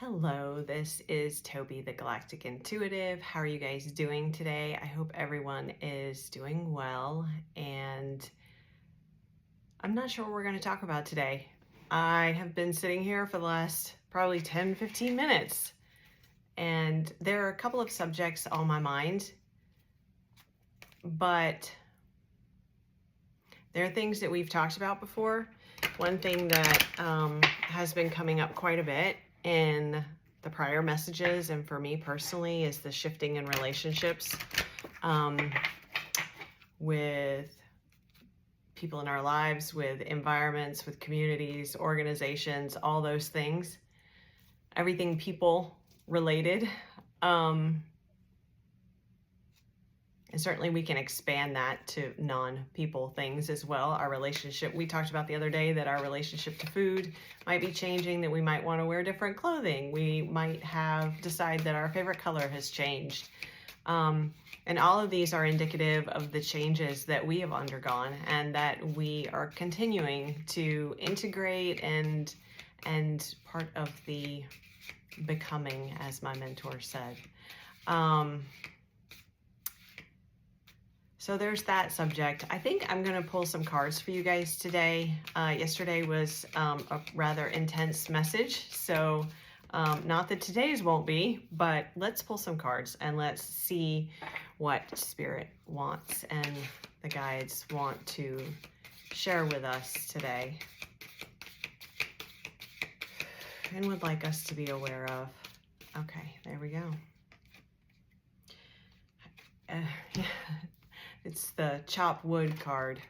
Hello, this is Toby, the Galactic Intuitive. How are you guys doing today? I hope everyone is doing well, and I'm not sure what we're going to talk about today. I have been sitting here for the last probably 10-15 minutes, and there are a couple of subjects on my mind, but there are things that we've talked about before. One thing that has been coming up quite a bit in the prior messages and for me personally is the shifting in relationships with people in our lives, with environments, with communities, organizations, all those things, everything people related. And certainly we can expand that to non-people things as well. Our relationship, we talked about the other day that our relationship to food might be changing, that we might want to wear different clothing. We might decide that our favorite color has changed. And all of these are indicative of the changes that we have undergone and that we are continuing to integrate and part of the becoming, as my mentor said. So there's that subject. I think I'm going to pull some cards for you guys today. Yesterday was a rather intense message, so not that today's won't be, but let's pull some cards and let's see what Spirit wants and the guides want to share with us today and would like us to be aware of. Okay, there we go. Yeah. It's the chop wood card.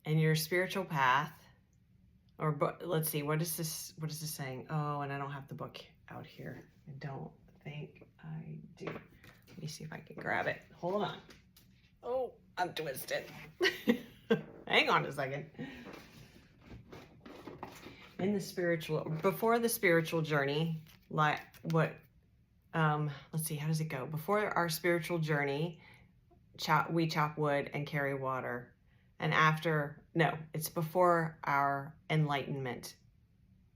And your spiritual path, or let's see, what is this saying? Oh, and I don't have the book out here. I don't think I do. Let me see if I can grab it. Hold on. Oh, I'm twisted. Hang on a second. Before the spiritual journey, like what, let's see, how does it go? Before our spiritual journey, we chop wood and carry water. And it's before our enlightenment,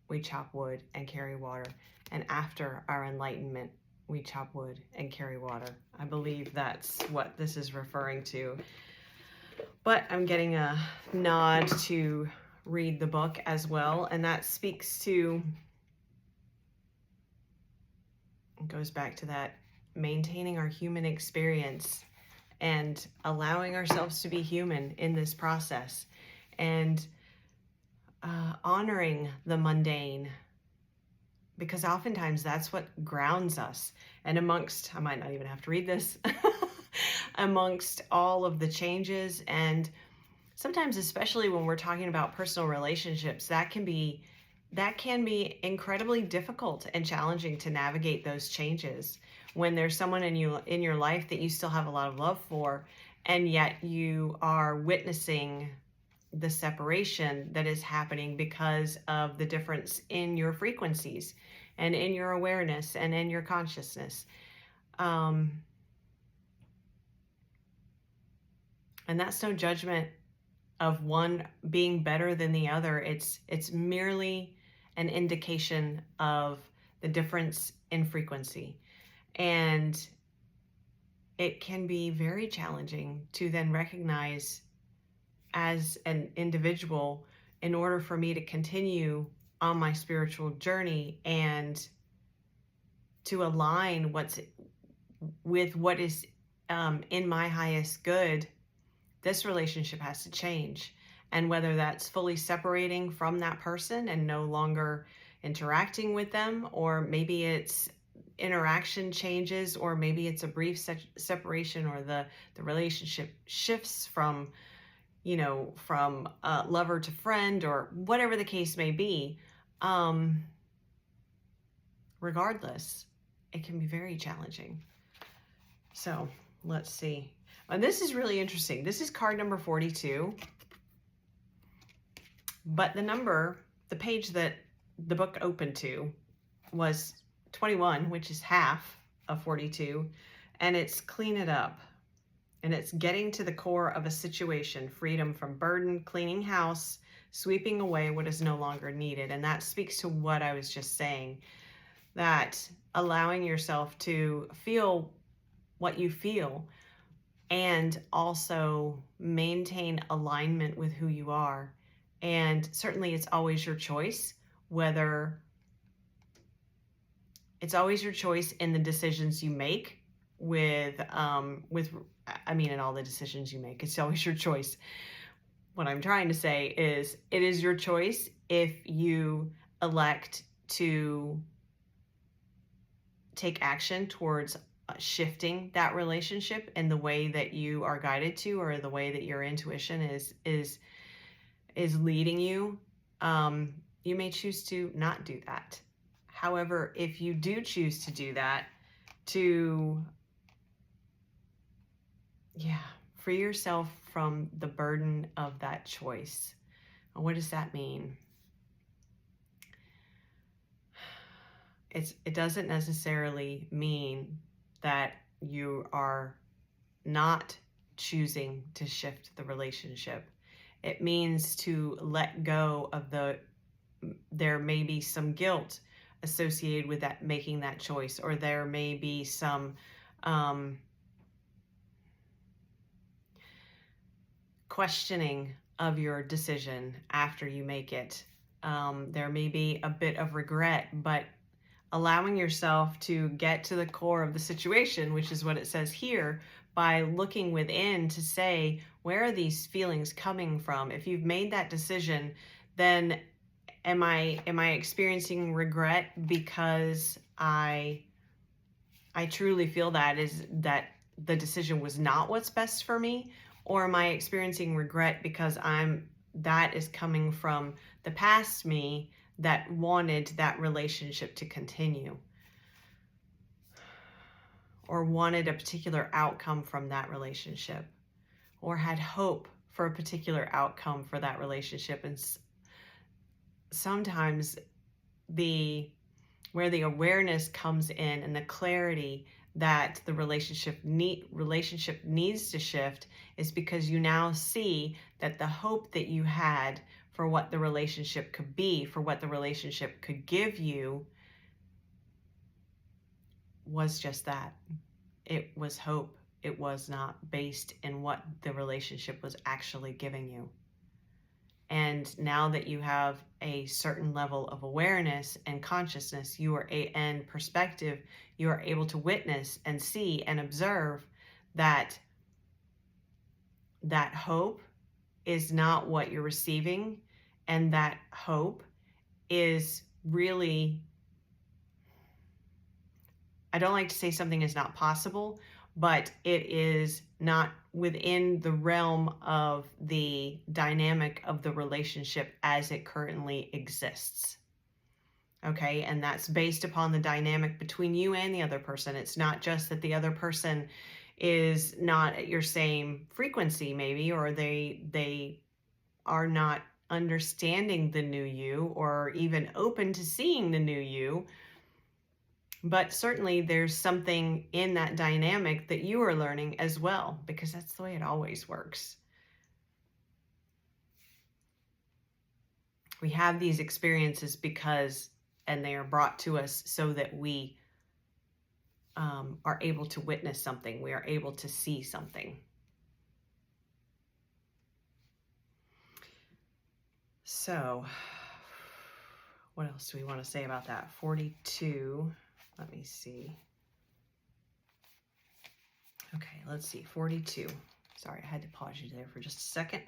we chop wood and carry water. And after our enlightenment, we chop wood and carry water. I believe that's what this is referring to. But I'm getting a nod to read the book as well. And that speaks to, it goes back to that maintaining our human experience and allowing ourselves to be human in this process and honoring the mundane, because oftentimes that's what grounds us. And amongst, I might not even have to read this, amongst all of the changes, and sometimes, especially when we're talking about personal relationships, that can be incredibly difficult and challenging to navigate those changes when there's someone in your life that you still have a lot of love for, and yet you are witnessing the separation that is happening because of the difference in your frequencies and in your awareness and in your consciousness. And that's no judgment of one being better than the other. It's merely an indication of the difference in frequency. And it can be very challenging to then recognize as an individual, in order for me to continue on my spiritual journey and to align with what is in my highest good, this relationship has to change. And whether that's fully separating from that person and no longer interacting with them, or maybe it's interaction changes, or maybe it's a brief separation, or the relationship shifts from lover to friend, or whatever the case may be. Regardless, it can be very challenging. So let's see. And this is really interesting. This is card number 42. But the page that the book opened to was 21, which is half of 42. And it's clean it up. And it's getting to the core of a situation, freedom from burden, cleaning house, sweeping away what is no longer needed. And that speaks to what I was just saying, that allowing yourself to feel what you feel and also maintain alignment with who you are. And certainly it's always your choice whether it's always your choice in the decisions you make in all the decisions you make, it's always your choice. What I'm trying to say is it is your choice if you elect to take action towards shifting that relationship in the way that you are guided to, or the way that your intuition is leading you. You may choose to not do that. However, if you do choose to do that, to free yourself from the burden of that choice. What does that mean? It doesn't necessarily mean that you are not choosing to shift the relationship. It means to let go of there may be some guilt associated with that, making that choice, or there may be some questioning of your decision after you make it. There may be a bit of regret, but allowing yourself to get to the core of the situation, which is what it says here, by looking within to say, where are these feelings coming from? If you've made that decision, then am I experiencing regret because I truly feel that the decision was not what's best for me? Or am I experiencing regret because that is coming from the past me that wanted that relationship to continue, or wanted a particular outcome from that relationship, or had hope for a particular outcome for that relationship? And sometimes where the awareness comes in and the clarity that the relationship needs to shift is because you now see that the hope that you had for what the relationship could be, for what the relationship could give you, was just that. It was hope. It was not based in what the relationship was actually giving you. And now that you have a certain level of awareness and consciousness, and perspective, you are able to witness and see and observe that hope is not what you're receiving, and that hope is really, I don't like to say something is not possible, but it is not within the realm of the dynamic of the relationship as it currently exists. Okay, and that's based upon the dynamic between you and the other person. It's not just that the other person is not at your same frequency, maybe, or they are not understanding the new you, or even open to seeing the new you. But certainly there's something in that dynamic that you are learning as well, because that's the way it always works. We have these experiences and they are brought to us so that we are able to witness something. We are able to see something. So, what else do we want to say about that? 42. Let me see. Okay, let's see. 42. Sorry, I had to pause you there for just a second.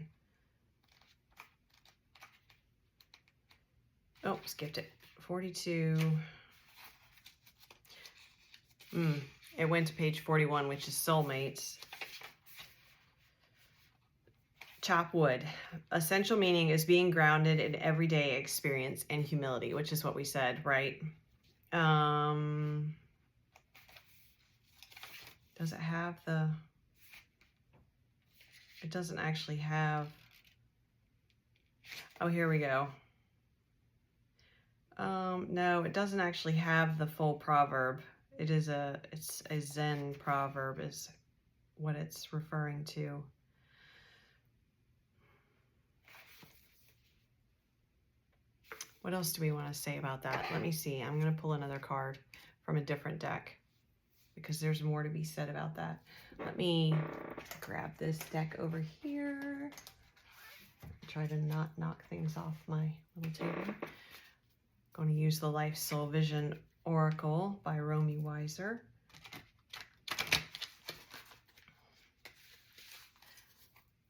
Oh, skipped it. 42. It went to page 41, which is soulmates. Chop wood. Essential meaning is being grounded in everyday experience and humility, which is what we said, right? Does it have it doesn't actually have, oh, here we go. No, it doesn't actually have the full proverb. It's a Zen proverb is what it's referring to. What else do we want to say about that? Let me see. I'm going to pull another card from a different deck because there's more to be said about that. Let me grab this deck over here. Try to not knock things off my little table. Going to use the Life Soul Vision Oracle by Romy Weiser.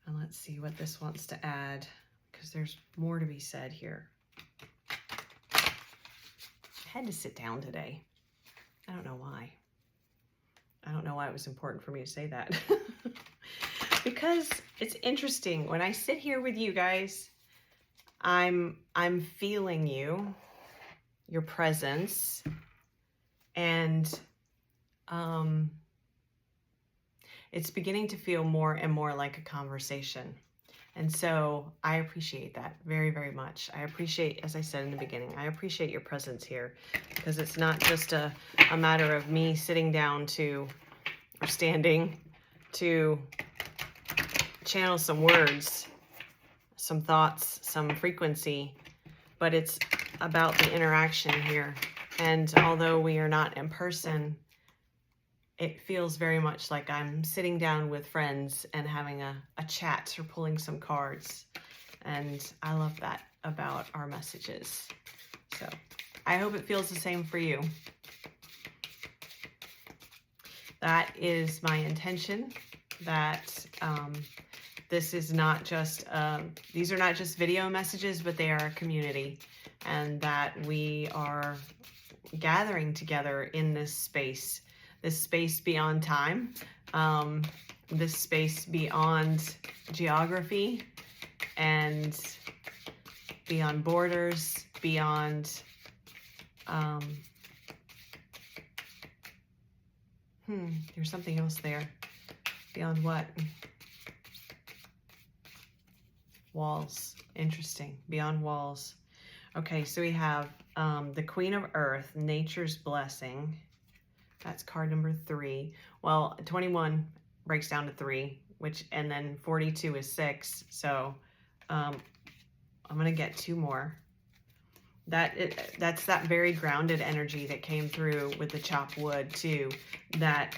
And let's see what this wants to add, because there's more to be said here. I had to sit down today. I don't know why. I don't know why it was important for me to say that. Because it's interesting. When I sit here with you guys, I'm feeling you, your presence, and it's beginning to feel more and more like a conversation. And so I appreciate that very, very much. I appreciate, as I said in the beginning, I appreciate your presence here, because it's not just a matter of me sitting down to, or standing to channel some words, some thoughts, some frequency, but it's about the interaction here. And although we are not in person, it feels very much like I'm sitting down with friends and having a chat or pulling some cards. And I love that about our messages. So I hope it feels the same for you. That is my intention, that this is not just, these are not just video messages, but they are a community, and that we are gathering together in this space beyond time, this space beyond geography and beyond borders, beyond, there's something else there. Beyond what? Walls. Interesting. Beyond walls. Okay, so we have the Queen of Earth, Nature's Blessing. That's card number 3. Well, 21 breaks down to 3, and then 42 is 6. So I'm going to get 2 more. That's that very grounded energy that came through with the chopped wood too. That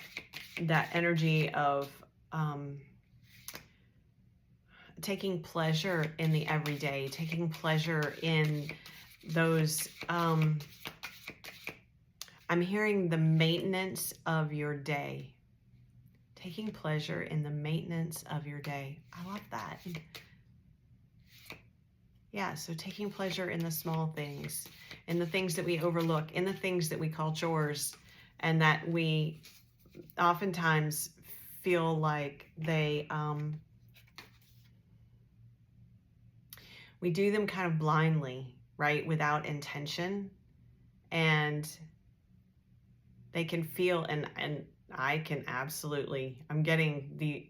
energy of taking pleasure in the everyday, taking pleasure in those, I'm hearing the maintenance of your day. Taking pleasure in the maintenance of your day. I love that. Yeah, so taking pleasure in the small things, in the things that we overlook, in the things that we call chores, and that we oftentimes feel like we do them kind of blindly, right, without intention, and they can feel, and I can absolutely, I'm getting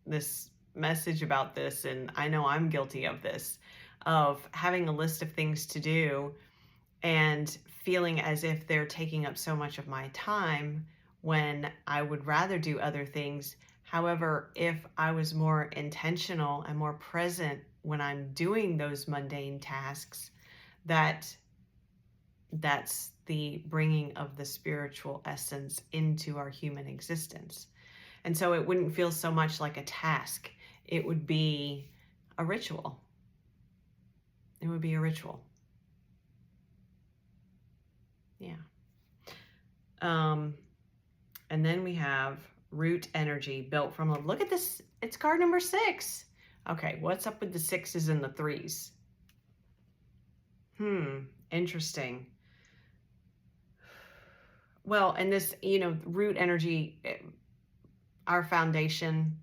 this message about this, and I know I'm guilty of this, of having a list of things to do and feeling as if they're taking up so much of my time when I would rather do other things. However, if I was more intentional and more present when I'm doing those mundane tasks, that's the bringing of the spiritual essence into our human existence. And so it wouldn't feel so much like a task. It would be a ritual. It would be a ritual. Yeah. And then we have root energy built from love. Look at this. It's card number 6. Okay, what's up with the 6s and the 3s? Interesting. Well, and this, root energy, our foundation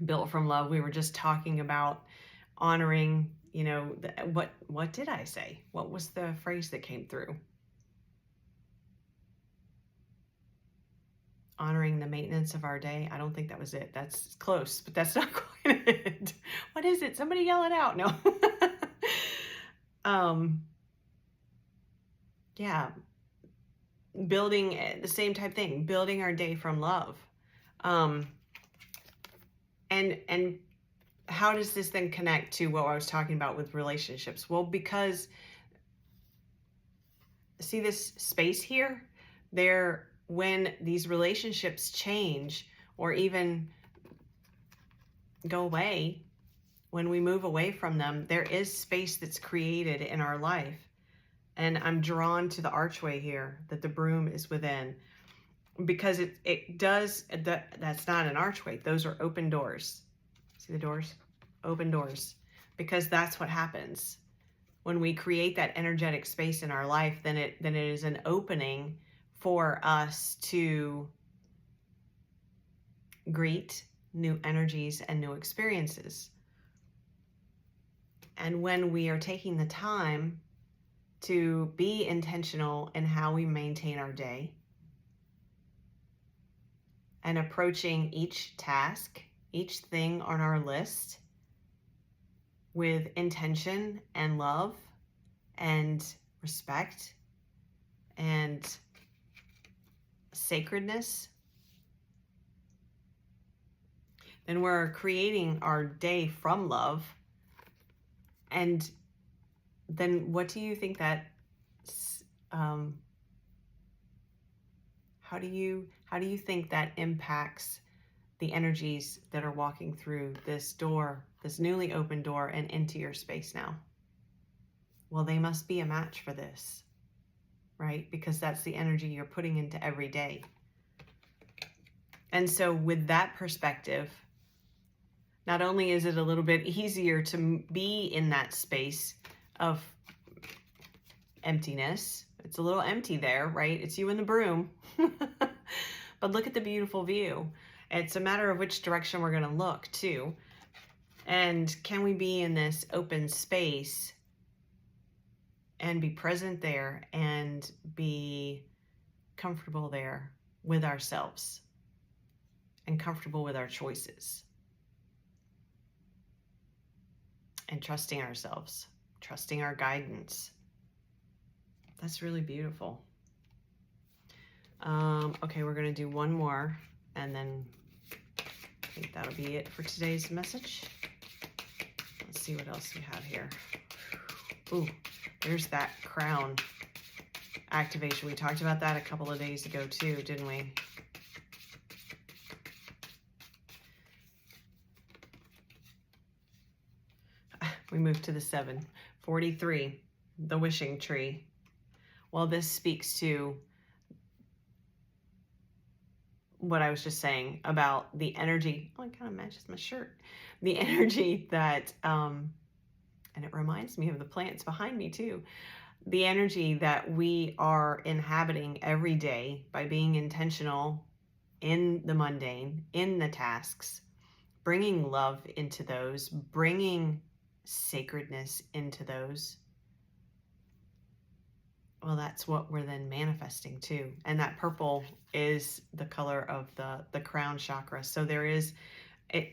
built from love. We were just talking about honoring, what did I say? What was the phrase that came through? Honoring the maintenance of our day. I don't think that was it. That's close, but that's not quite it. What is it? Somebody yell it out. No. Yeah. Building the same type thing, building our day from love. And how does this then connect to what I was talking about with relationships? Well, because see this space here? When these relationships change or even go away, when we move away from them, there is space that's created in our life. And I'm drawn to the archway here that the broom is within, because that's not an archway. Those are open doors. See the doors? Open doors. Because that's what happens. When we create that energetic space in our life, then it is an opening for us to greet new energies and new experiences. And when we are taking the time to be intentional in how we maintain our day and approaching each task, each thing on our list with intention and love and respect and sacredness, then we're creating our day from love. And then what do you think that, how do you think that impacts the energies that are walking through this door, this newly opened door, and into your space now? Well, they must be a match for this, right? Because that's the energy you're putting into every day. And so with that perspective, not only is it a little bit easier to be in that space of emptiness, it's a little empty there, right? It's you and the broom. But look at the beautiful view. It's a matter of which direction we're going to look too. And can we be in this open space and be present there and be comfortable there with ourselves and comfortable with our choices and trusting ourselves, trusting our guidance. That's really beautiful. Okay, we're going to do one more, and then I think that'll be it for today's message. Let's see what else we have here. Ooh, there's that crown activation. We talked about that a couple of days ago too, didn't we? We moved to the 743, the wishing tree. Well, this speaks to what I was just saying about the energy. Oh, it kind of matches my shirt. The energy that, and it reminds me of the plants behind me too. The energy that we are inhabiting every day by being intentional in the mundane, in the tasks, bringing love into those, bringing sacredness into those. Well, that's what we're then manifesting too. And that purple is the color of the crown chakra. So there is,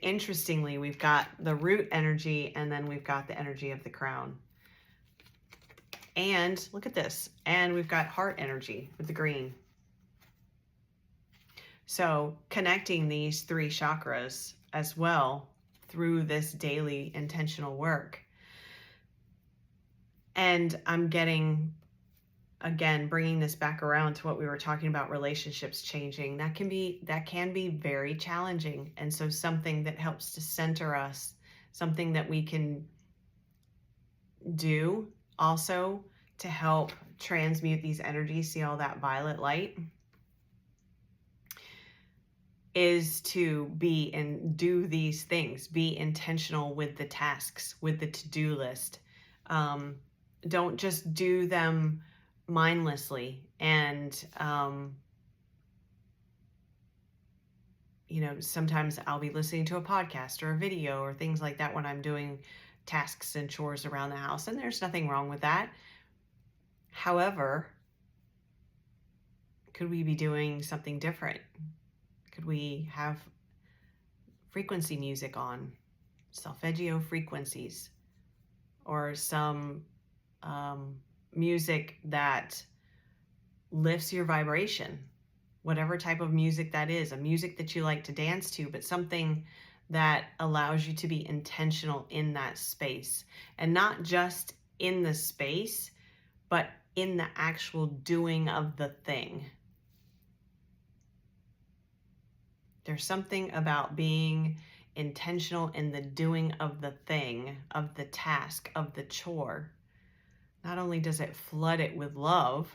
interestingly, we've got the root energy, and then we've got the energy of the crown. And look at this. And we've got heart energy with the green. So connecting these three chakras as well through this daily intentional work. And I'm getting, again, bringing this back around to what we were talking about, relationships changing. That can be very challenging. And so something that helps to center us, something that we can do also to help transmute these energies, see all that violet light, is to be and do these things, be intentional with the tasks, with the to-do list. Don't just do them mindlessly and, sometimes I'll be listening to a podcast or a video or things like that when I'm doing tasks and chores around the house, and there's nothing wrong with that. However, could we be doing something different? Could we have frequency music on, solfeggio frequencies, or some music that lifts your vibration, whatever type of music that is, a music that you like to dance to, but something that allows you to be intentional in that space, and not just in the space, but in the actual doing of the thing. There's something about being intentional in the doing of the thing, of the task, of the chore. Not only does it flood it with love,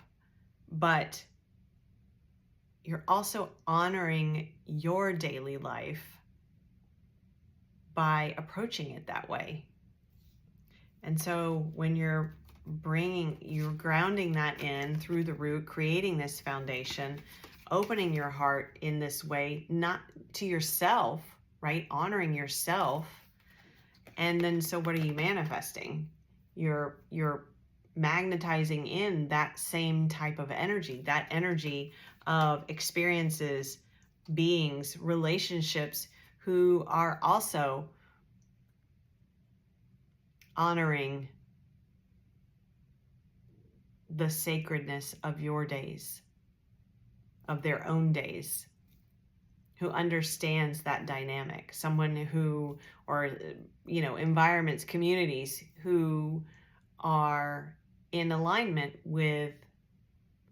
but you're also honoring your daily life by approaching it that way. And so when you're grounding that in through the root, creating this foundation, opening your heart in this way, not to yourself, right? Honoring yourself. And then, so what are you manifesting? You're magnetizing in that same type of energy, that energy of experiences, beings, relationships who are also honoring the sacredness of your days, of their own days, who understands that dynamic. Someone who, or, environments, communities who are in alignment with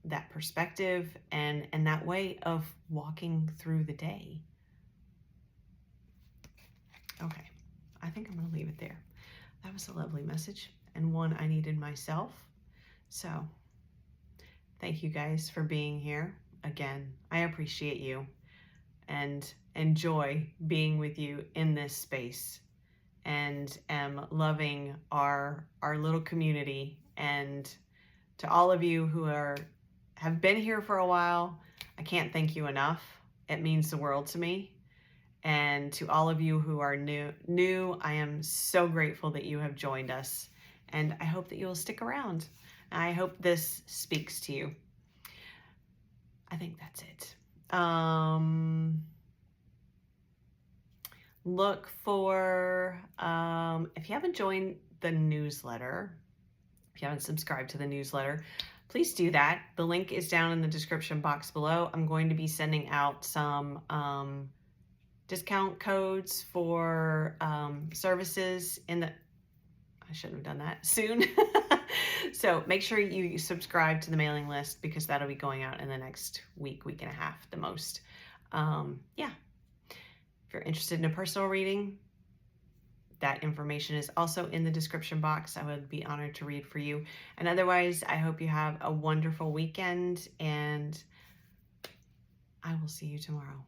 that perspective and that way of walking through the day. Okay, I think I'm going to leave it there. That was a lovely message, and one I needed myself. So thank you guys for being here. Again, I appreciate you and enjoy being with you in this space, and am loving our little community. And to all of you who have been here for a while, I can't thank you enough. It means the world to me. And to all of you who are new, I am so grateful that you have joined us, and I hope that you'll stick around. I hope this speaks to you. I think that's it. Look for, if you haven't joined the newsletter, if you haven't subscribed to the newsletter, please do that. The link is down in the description box below. I'm going to be sending out some discount codes for services I shouldn't have done that, soon. So make sure you subscribe to the mailing list, because that'll be going out in the next week and a half, the most. Yeah. If you're interested in a personal reading, that information is also in the description box. I would be honored to read for you. And otherwise, I hope you have a wonderful weekend, and I will see you tomorrow.